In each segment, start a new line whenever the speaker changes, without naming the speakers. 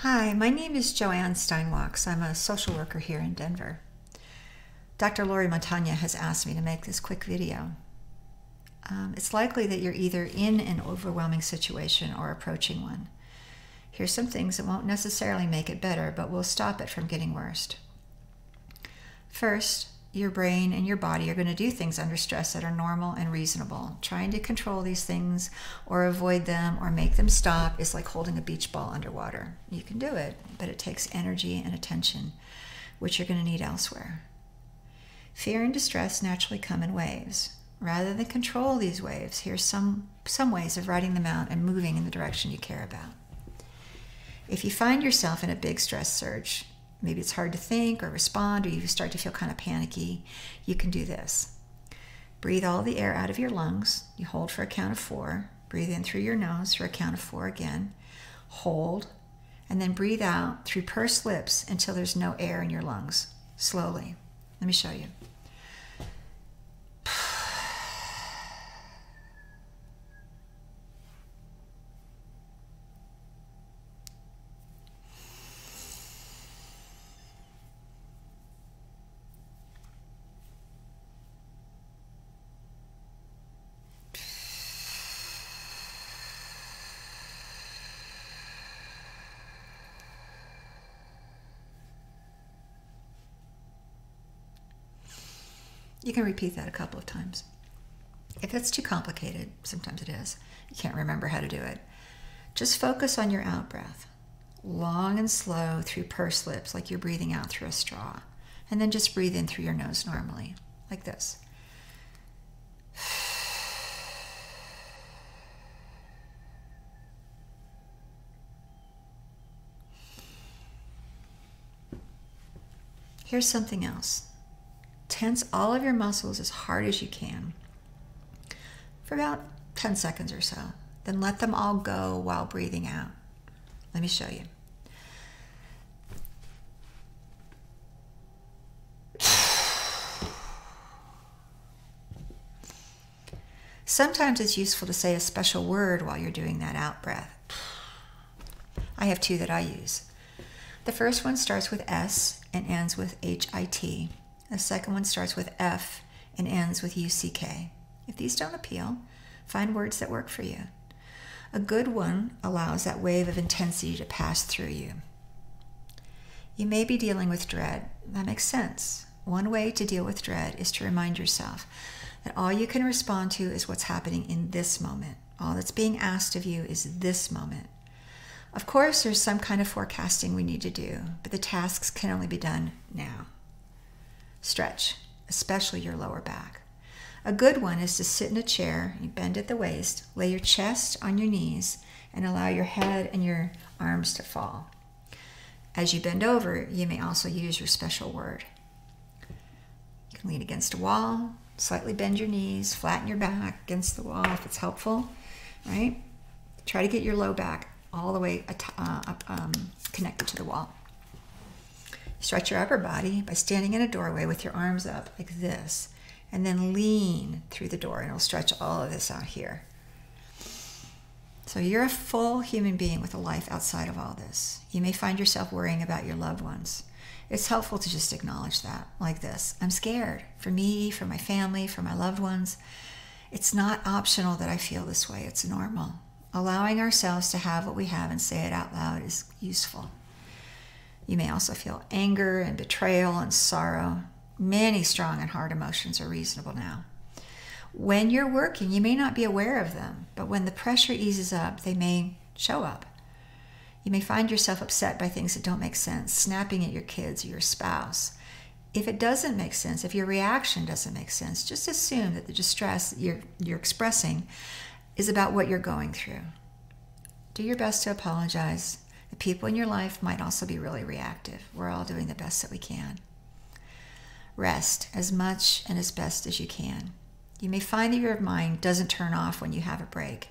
Hi, my name is Joanne Stinewalks. I'm a social worker here in Denver. Dr. Lori Montagna has asked me to make this quick video. It's likely that you're either in an overwhelming situation or approaching one. Here's some things that won't necessarily make it better, but will stop it from getting worse. First, your brain and your body are going to do things under stress that are normal and reasonable. Trying to control these things or avoid them or make them stop is like holding a beach ball underwater. You can do it, but it takes energy and attention, which you're going to need elsewhere. Fear and distress naturally come in waves. Rather than control these waves, here's some ways of riding them out and moving in the direction you care about. If you find yourself in a big stress surge, maybe it's hard to think or respond, or you start to feel kind of panicky, you can do this. Breathe all the air out of your lungs. You hold for a count of 4. Breathe in through your nose for a count of 4 again. Hold, and then breathe out through pursed lips until there's no air in your lungs. Slowly. Let me show you. You can repeat that a couple of times. If it's too complicated, sometimes it is, you can't remember how to do it, just focus on your out breath. Long and slow through pursed lips, like you're breathing out through a straw. And then just breathe in through your nose normally, like this. Here's something else. Tense all of your muscles as hard as you can for about 10 seconds or so. Then let them all go while breathing out. Let me show you. Sometimes it's useful to say a special word while you're doing that out breath. I have 2 that I use. The first one starts with S and ends with HIT. The second one starts with F and ends with UCK. If these don't appeal, find words that work for you. A good one allows that wave of intensity to pass through you. You may be dealing with dread. That makes sense. One way to deal with dread is to remind yourself that all you can respond to is what's happening in this moment. All that's being asked of you is this moment. Of course, there's some kind of forecasting we need to do, but the tasks can only be done now. Stretch, especially your lower back. A good one is to sit in a chair, you bend at the waist, lay your chest on your knees, and allow your head and your arms to fall. As you bend over, you may also use your special word. You can lean against a wall, slightly bend your knees, flatten your back against the wall if it's helpful, right? Try to get your low back all the way connected to the wall. Stretch your upper body by standing in a doorway with your arms up like this, and then lean through the door, and it'll stretch all of this out here. So you're a full human being with a life outside of all this. You may find yourself worrying about your loved ones. It's helpful to just acknowledge that, like this. I'm scared for me, for my family, for my loved ones. It's not optional that I feel this way. It's normal. Allowing ourselves to have what we have and say it out loud is useful. You may also feel anger and betrayal and sorrow. Many strong and hard emotions are reasonable now. When you're working, you may not be aware of them, but when the pressure eases up, they may show up. You may find yourself upset by things that don't make sense, snapping at your kids or your spouse. If it doesn't make sense, if your reaction doesn't make sense, just assume that the distress you're expressing is about what you're going through. Do your best to apologize. The people in your life might also be really reactive. We're all doing the best that we can. Rest as much and as best as you can. You may find that your mind doesn't turn off when you have a break.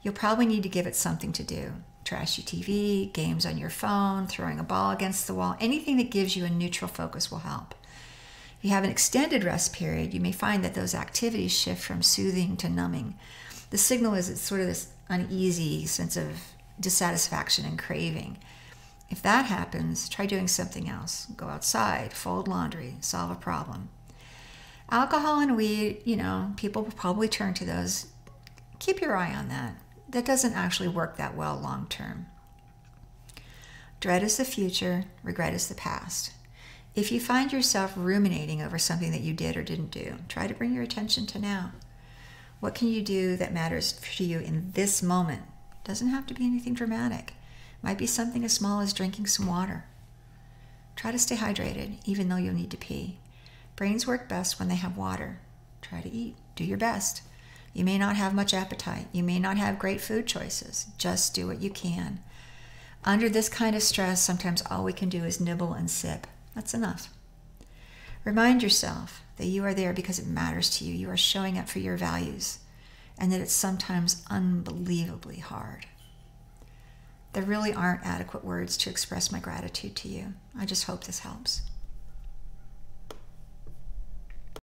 You'll probably need to give it something to do. Trashy TV, games on your phone, throwing a ball against the wall, anything that gives you a neutral focus will help. If you have an extended rest period, you may find that those activities shift from soothing to numbing. The signal is it's sort of this uneasy sense of dissatisfaction and craving. If that happens, try doing something else. Go outside, fold laundry, solve a problem. Alcohol and weed, people will probably turn to those. Keep your eye on that. That doesn't actually work that well long term. Dread is the future, regret is the past. If you find yourself ruminating over something that you did or didn't do, try to bring your attention to now. What can you do that matters to you in this moment? Doesn't have to be anything dramatic. Might be something as small as drinking some water. Try to stay hydrated, even though you'll need to pee. Brains work best when they have water. Try to eat. Do your best. You may not have much appetite. You may not have great food choices. Just do what you can. Under this kind of stress, sometimes all we can do is nibble and sip. That's enough. Remind yourself that you are there because it matters to you. You are showing up for your values, and that it's sometimes unbelievably hard. There really aren't adequate words to express my gratitude to you. I just hope this helps.